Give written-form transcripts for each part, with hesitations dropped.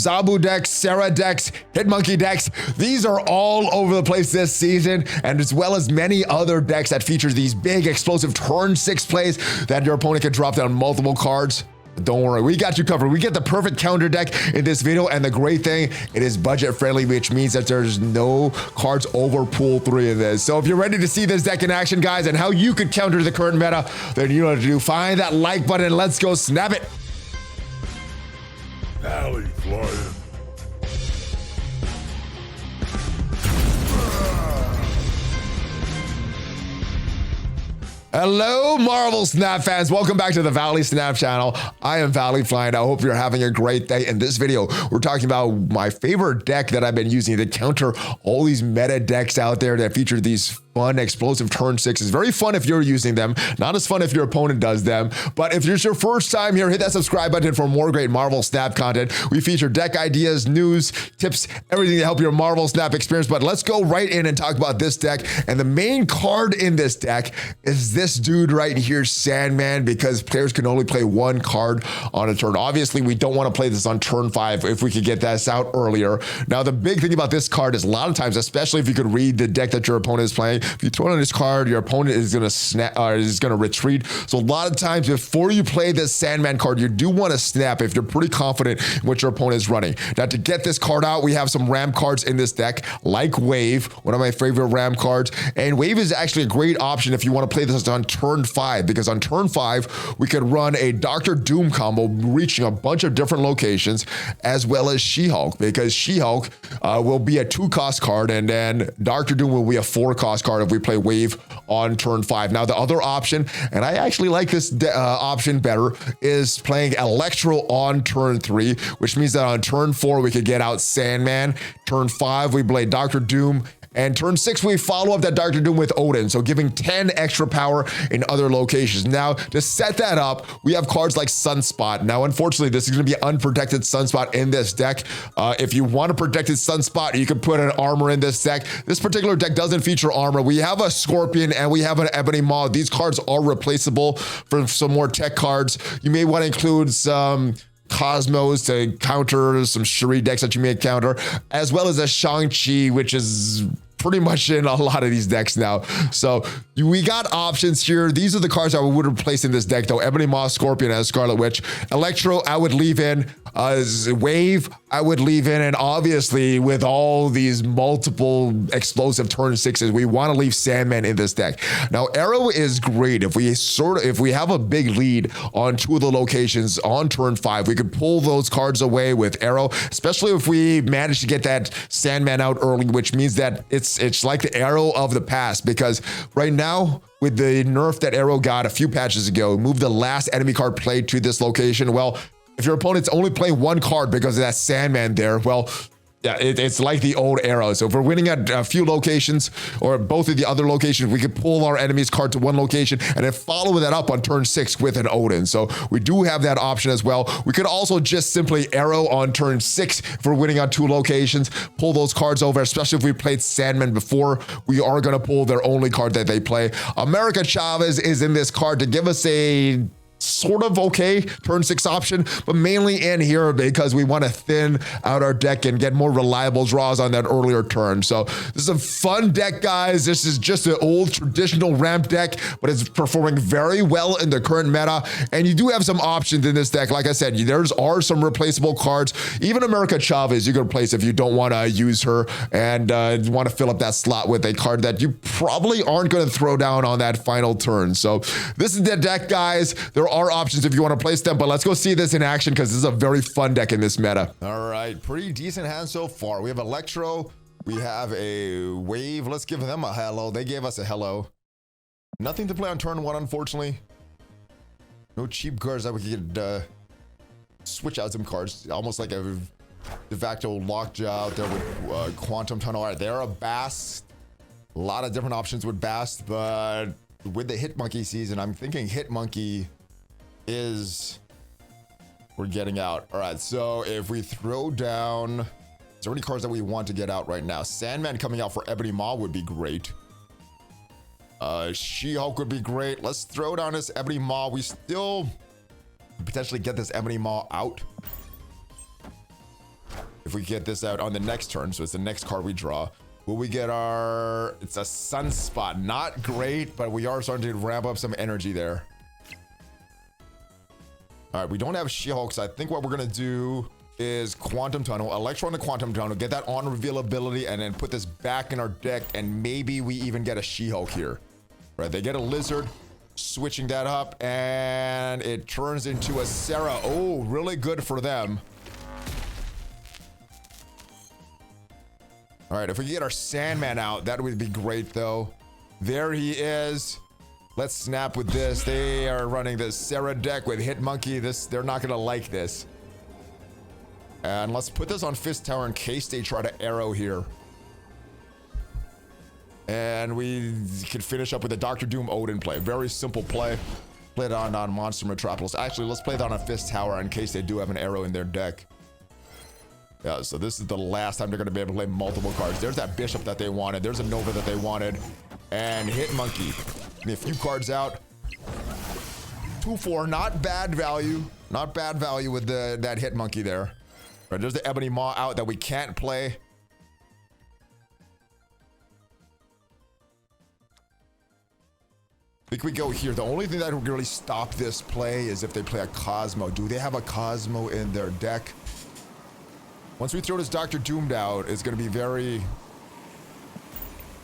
Zabu decks, Sarah decks, Hitmonkey decks. These are all over the place this season, and as well as many other decks that feature these big explosive turn 6 plays that your opponent can drop down multiple cards. But don't worry, we got you covered. We get the perfect counter deck in this video, and the great thing, it is budget friendly, which means that there's no cards over pool 3 in this. So if you're ready to see this deck in action, guys, and how you could counter the current meta, then you know what to do. Find that like button and let's go snap it. ValleyFlyin. Hello, Marvel Snap fans. Welcome back to the Valley Snap channel. I am ValleyFlyin. I hope you're having a great day. In this video, we're talking about my favorite deck that I've been using to counter all these meta decks out there that feature these fun, explosive turn 6s. Very fun if you're using them. Not as fun if your opponent does them. But if it's your first time here, hit that subscribe button for more great Marvel Snap content. We feature deck ideas, news, tips, everything to help your Marvel Snap experience. But let's go right in and talk about this deck. And the main card in this deck is this dude right here, Sandman, because players can only play one card on a turn. Obviously, we don't want to play this on turn 5 if we could get this out earlier. Now, the big thing about this card is a lot of times, especially if you could read the deck that your opponent is playing, if you throw it on this card, your opponent is going to snap, is going to retreat. So a lot of times before you play this Sandman card, you do want to snap if you're pretty confident in what your opponent is running. Now, to get this card out, we have some Ram cards in this deck, like Wave, one of my favorite Ram cards. And Wave is actually a great option if you want to play this on turn 5, because on turn 5, we could run a Dr. Doom combo, reaching a bunch of different locations, as well as She-Hulk, because She-Hulk will be a 2-cost card, and then Dr. Doom will be a 4-cost card if we play Wave on turn 5. Now, the other option, and I actually like this option better, is playing Electro on turn 3, which means that on turn 4, we could get out Sandman. Turn 5, we play Dr. Doom. And turn 6, we follow up that Dr. Doom with Odin, so giving 10 extra power in other locations. Now, to set that up, we have cards like Sunspot. Now, unfortunately, this is going to be unprotected Sunspot in this deck. If you want a protected Sunspot, you can put an armor in this deck. This particular deck doesn't feature armor. We have a Scorpion and we have an Ebony Maw. These cards are replaceable for some more tech cards. You may want to include some Cosmos to counter some Shuri decks that you may counter, as well as a Shang-Chi, which is pretty much in a lot of these decks now. So we got options here. These are the cards I would replace in this deck, though. Ebony Maw, Scorpion, and Scarlet Witch. Electro, I would leave in. Wave, I would leave in. And obviously, with all these multiple explosive turn 6s, we want to leave Sandman in this deck. Now, Arrow is great. If we have a big lead on 2 of the locations on turn 5, we could pull those cards away with Arrow, especially if we manage to get that Sandman out early, which means that it's like the Arrow of the past, because right now, with the nerf that Arrow got a few patches ago, move the last enemy card played to this location. Well, if your opponent's only playing one card because of that Sandman there, well, yeah, it's like the old Arrow. So if we're winning at a few locations or both of the other locations, we could pull our enemy's card to one location and then follow that up on turn 6 with an Odin. So we do have that option as well. We could also just simply Arrow on turn 6 if we're winning on 2 locations, pull those cards over, especially if we played Sandman before. We are going to pull their only card that they play. America Chavez is in this card to give us a sort of okay turn 6 option, but mainly in here because we want to thin out our deck and get more reliable draws on that earlier turn. So this is a fun deck, guys. This is just an old traditional ramp deck, but it's performing very well in the current meta. And you do have some options in this deck. Like I said, there are some replaceable cards. Even America Chavez you can replace if you don't want to use her and want to fill up that slot with a card that you probably aren't going to throw down on that final turn. So this is the deck, guys. There are options if you want to place them, but let's go see this in action because this is a very fun deck in this meta. All right, pretty decent hand so far. We have Electro, we have a Wave. Let's give them a hello. They gave us a hello. Nothing to play on turn 1, unfortunately. No cheap cards that we could switch out some cards, almost like a de facto Lockjaw out there with Quantum Tunnel. All right, they're a Bast. A lot of different options with Bast, but with the Hitmonkey season, I'm thinking Hitmonkey is we're getting out. All right, so if we throw down, is there any cards that we want to get out right now? Sandman coming out for Ebony Maw would be great. She-Hulk would be great. Let's throw down this Ebony Maw. We still potentially get this Ebony Maw out. if we get this out on the next turn, so it's the next card we draw, will we get our... It's a Sunspot. Not great, but we are starting to ramp up some energy there. All right, we don't have She-Hulk, so I think what we're going to do is Quantum Tunnel, Electro on the Quantum Tunnel, get that on reveal ability, and then put this back in our deck, and maybe we even get a She-Hulk here. Right, they get a Lizard, switching that up, and it turns into a Sarah. Oh, really good for them. All right, if we get our Sandman out, that would be great, though. There he is. Let's snap with this. They are running the Sarah deck with Hit Monkey. They're not gonna like this. And let's put this on Fist Tower in case they try to arrow here. And we can finish up with a Dr. Doom Odin play. Very simple play. Play it on Monster Metropolis. Actually, let's play that on a Fist Tower in case they do have an arrow in their deck. Yeah, so this is the last time they're going to be able to play multiple cards. There's that Bishop that they wanted. There's a Nova that they wanted. And Hit Monkey. And a few cards out. 2-4. Not bad value. Not bad value with that Hit Monkey there. Right, there's the Ebony Maw out that we can't play. I think we go here. The only thing that would really stop this play is if they play a Cosmo. Do they have a Cosmo in their deck? Once we throw this Dr. Doomed out, it's going to be very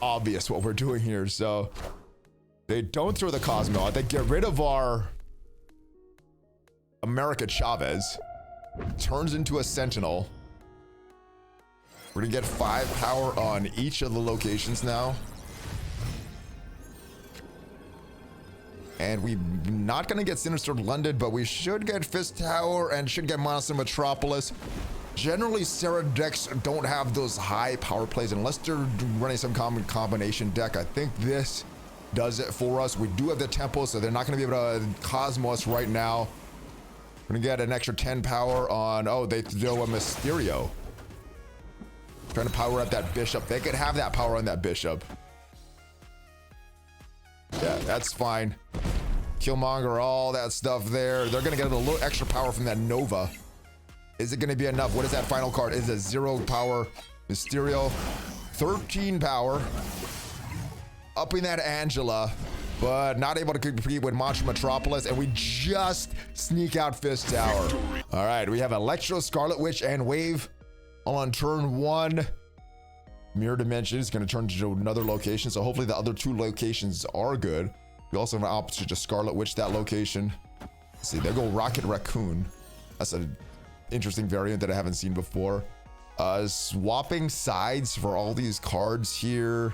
obvious what we're doing here. So they don't throw the Cosmo out. They get rid of our America Chavez. Turns into a Sentinel. We're going to get 5 power on each of the locations now. And we're not going to get Sinister London, but we should get Fist Tower and should get Monster Metropolis. Generally, Sarah decks don't have those high power plays unless they're running some common combination deck. I think this does it for us. We do have the Tempo, so they're not going to be able to Cosmo us right now. We're going to get an extra 10 power on... Oh, they throw a Mysterio. Trying to power up that Bishop. They could have that power on that Bishop. Yeah, that's fine. Killmonger, all that stuff there. They're going to get a little extra power from that Nova. Is it going to be enough? What is that final card? Is it 0 power? Mysterio. 13 power. Upping that Angela. But not able to compete with Monster Metropolis. And we just sneak out Fist Tower. All right, we have Electro, Scarlet Witch, and Wave. All on turn 1. Mirror Dimension is going to turn to another location. So hopefully the other 2 locations are good. We also have an option to Scarlet Witch that location. Let's see, there go Rocket Raccoon. That's an interesting variant that I haven't seen before. Swapping sides for all these cards here.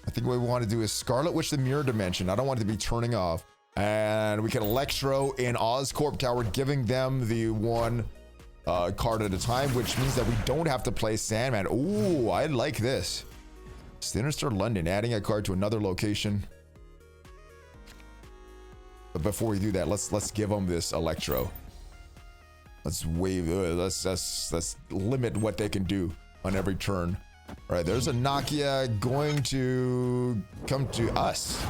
I think what we want to do is Scarlet Witch the Mirror Dimension. I don't want it to be turning off. And we can Electro in Oscorp Tower, giving them the 1 card at a time, which means that we don't have to play Sandman. Ooh, I like this. Sinister London, adding a card to another location. But before we do that, let's give them this Electro. Let's wave. Let's limit what they can do on every turn. All right, there's a Nakia going to come to us.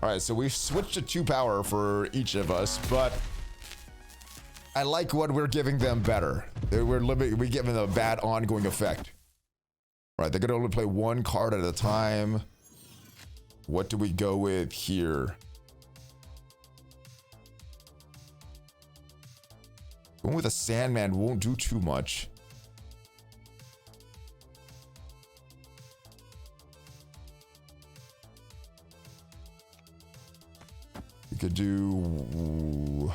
All right, so we've switched to 2 power for each of us, but I like what we're giving them better. We give them a bad ongoing effect. All right, they're gonna only play 1 card at a time. What do we go with here? Going with a Sandman won't do too much. We could do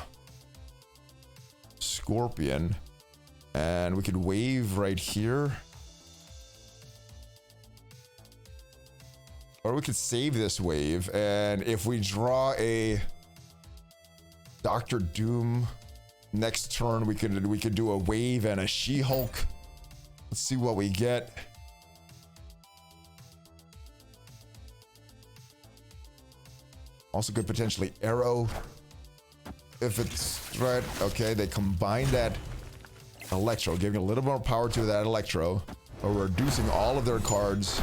Scorpion, and we could wave right here. Or we could save this wave, and if we draw a Dr. Doom next turn, we could do a wave and a She-Hulk. Let's see what we get. Also could potentially Arrow if it's right. Okay, they combine that Electro, giving a little more power to that Electro, or reducing all of their cards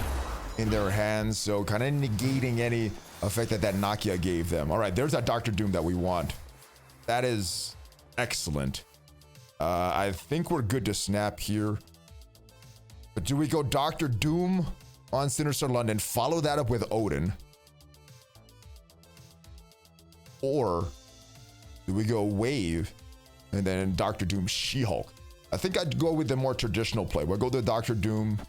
in their hands, so kind of negating any effect that Nakia gave them. All right, there's that Dr. Doom that we want. That is excellent. I think we're good to snap here. But do we go Dr. Doom on Sinister London, follow that up with Odin? Or do we go Wave and then Dr. Doom She-Hulk? I think I'd go with the more traditional play. We'll go to Dr. Doom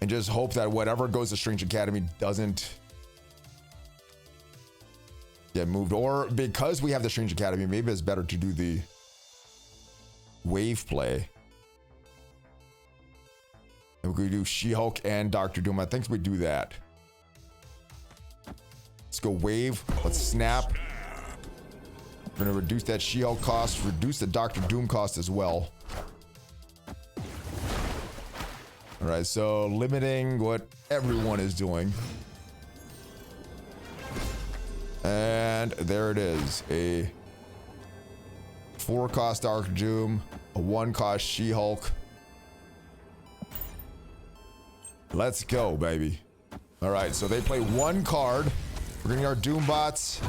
and just hope that whatever goes to Strange Academy doesn't get moved. Or because we have the Strange Academy, maybe it's better to do the Wave play. And we could do She-Hulk and Dr. Doom. I think we do that. Let's go Wave. Let's snap. We're going to reduce that She-Hulk cost, reduce the Dr. Doom cost as well. All right, so limiting what everyone is doing. And there it is. A 4-cost Dr. Doom, a 1-cost She-Hulk. Let's go, baby. All right, so they play 1 card. We're getting our Doom bots.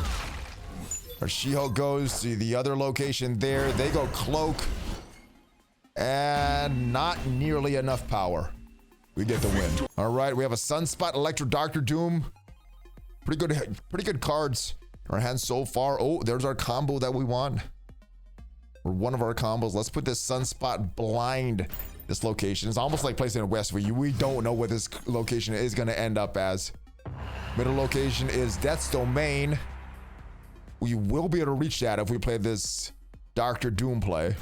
Our She-Hulk goes to the other location there. They go Cloak. And not nearly enough power. We get the win. All right, we have a Sunspot, Electro, Dr. Doom. Pretty good cards in our hands so far. Oh, there's our combo that we want. Or one of our combos. Let's put this Sunspot blind this location. It's almost like placing a Westview. We don't know what this location is going to end up as. Middle location is Death's Domain. We will be able to reach that if we play this Dr. Doom play.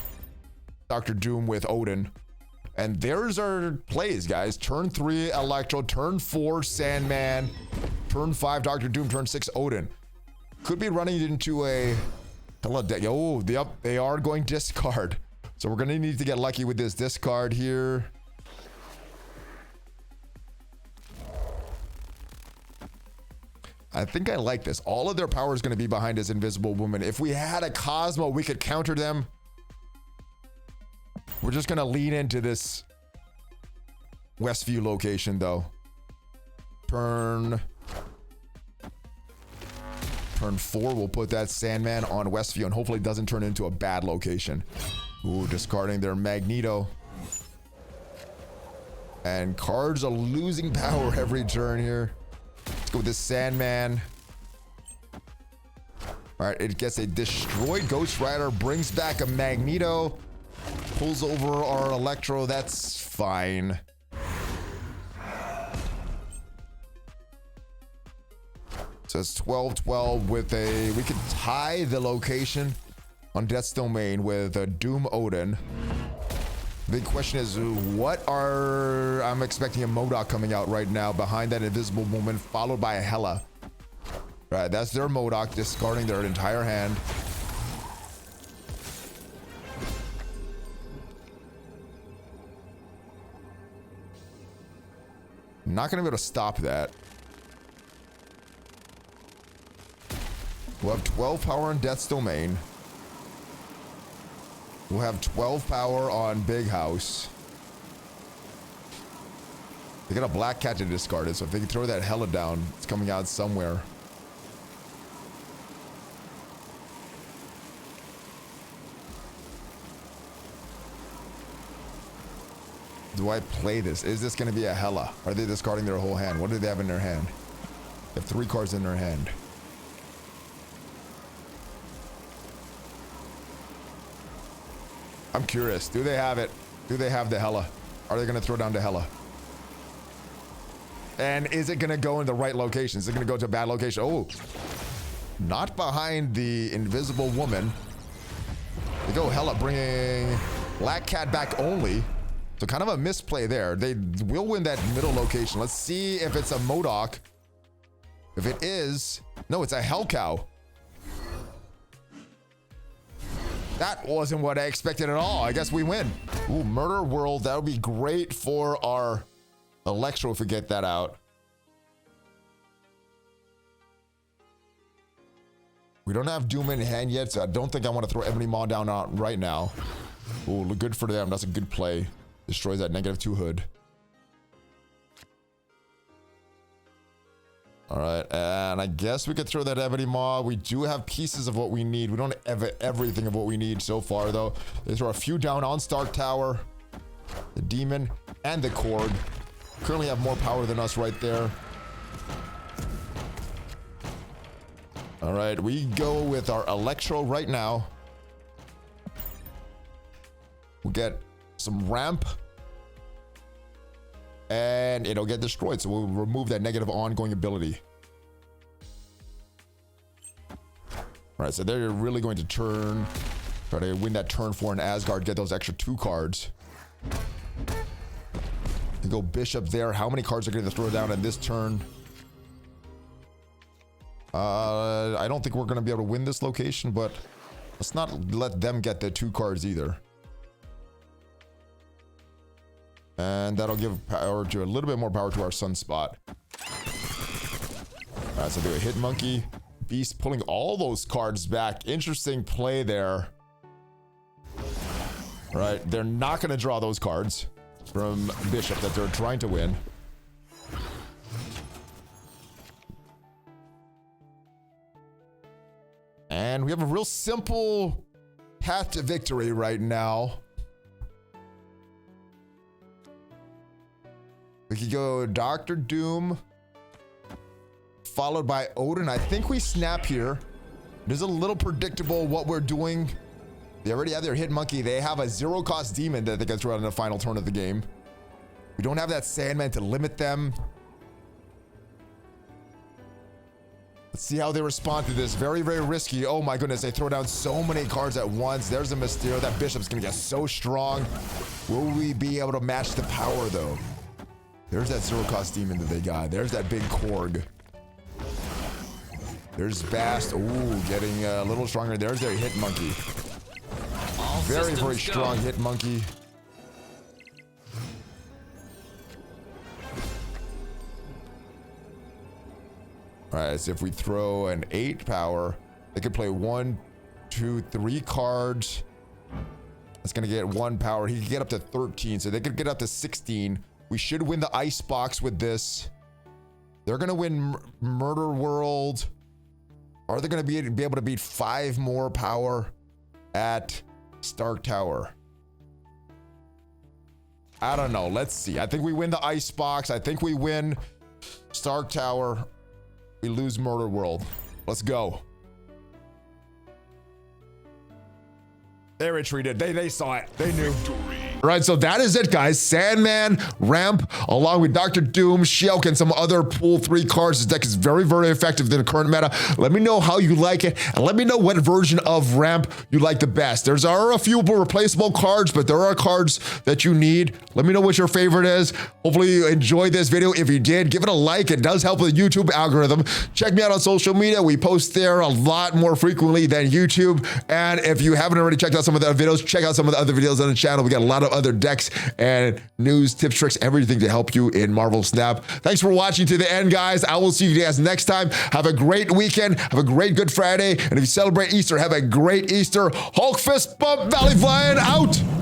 Dr. Doom with Odin. And there's our plays, guys. Turn 3, Electro. Turn 4, Sandman. Turn 5, Dr. Doom. Turn 6, Odin. Could be running into a... Oh, yep, they are going discard. So we're going to need to get lucky with this discard here. I think I like this. All of their power is going to be behind this Invisible Woman. If we had a Cosmo, we could counter them. We're just going to lean into this Westview location, though. Turn 4, we'll put that Sandman on Westview, and hopefully it doesn't turn into a bad location. Ooh, discarding their Magneto. And cards are losing power every turn here. Let's go with this Sandman. All right, it gets a destroyed Ghost Rider, brings back a Magneto, pulls over our Electro. That's fine. So it's 12-12 with a... We could tie the location on Death's Domain with a Doom Odin. Big question is, what are... I'm expecting a MODOK coming out right now behind that Invisible Woman, followed by a Hela. Right, that's their MODOK, discarding their entire hand. Not going to be able to stop that. We'll have 12 power on Death's Domain. We'll have 12 power on Big House. They got a Black Cat to discard it, so if they can throw that Hela down, it's coming out somewhere. Do I play this? Is this going to be a Hela? Are they discarding their whole hand? What do they have in their hand? They have 3 cards in their hand. I'm curious. Do they have it? Do they have the Hela? Are they going to throw down the Hela? And is it going to go in the right location? Is it going to go to a bad location? Oh, not behind the Invisible Woman. They go Hela, bringing Black Cat back only. So kind of a misplay there. They will win that middle location. Let's see if it's a MODOK. If it is, no, it's a Hellcow. That wasn't what I expected at all. I guess we win. Ooh, Murder World. That would be great for our Electro if we get that out. We don't have Doom in hand yet, so I don't think I want to throw Ebony Maw down out right now. Ooh, look good for them. That's a good play. Destroys that -2 hood. All right, and I guess we could throw that ebony maw. We do have pieces of what we need. We don't have everything of what we need so far, though. They throw a few down on Stark Tower, the demon, and the Korg. Currently have more power than us right there. All right, we go with our Electro right now. We'll get some ramp. And it'll get destroyed, so we'll remove that negative ongoing ability. All right, so they're really going to try to win that turn 4 in Asgard, get those extra 2 cards. You go Bishop there. How many cards are going to throw down in this turn? I don't think we're going to be able to win this location, but let's not let them get the 2 cards either. And that'll give power to a little bit more power to our Sunspot. All right, so do a Hit Monkey. Beast pulling all those cards back. Interesting play there. All right, they're not going to draw those cards from Bishop that they're trying to win. And we have a real simple path to victory right now. We could go Dr. Doom, followed by Odin. I think we snap here. It is a little predictable what we're doing. They already have their Hit Monkey. They have a 0-cost demon that they can throw out in the final turn of the game. We don't have that Sandman to limit them. Let's see how they respond to this. Very, very risky. Oh my goodness, they throw down so many cards at once. There's a Mysterio. That Bishop's gonna get so strong. Will we be able to match the power though? There's that 0-cost demon that they got. There's that big Korg. There's Bast. Ooh, getting a little stronger. There's their Hit Monkey. Very, very strong Hit Monkey. All right, so if we throw an 8 power, they could play 1, 2, 3 cards. That's gonna get 1 power. He could get up to 13, so they could get up to 16. We should win the ice box with this. They're gonna win Murder World. Are they gonna be able to beat 5 more power at Stark Tower? I don't know. Let's see. I think we win the ice box. I think we win Stark Tower. We lose Murder World. Let's go. They retreated. They saw it. They knew. All right, so that is it, guys. Sandman, Ramp, along with Dr. Doom, Shulk, and some other pool 3 cards. This deck is very, very effective in the current meta. Let me know how you like it, and let me know what version of Ramp you like the best. There are a few replaceable cards, but there are cards that you need. Let me know what your favorite is. Hopefully you enjoyed this video. If you did, give it a like. It does help with the YouTube algorithm. Check me out on social media. We post there a lot more frequently than YouTube. And if you haven't already checked out some of the videos, check out some of the other videos on the channel. We got a lot of other decks and news, tips, tricks, everything to help you in Marvel Snap. Thanks for watching to the end, guys. I will see you guys next time. Have a great weekend. Have a great Good Friday. And if you celebrate Easter, have a great Easter. Hulk fist bump, ValleyFlyin out.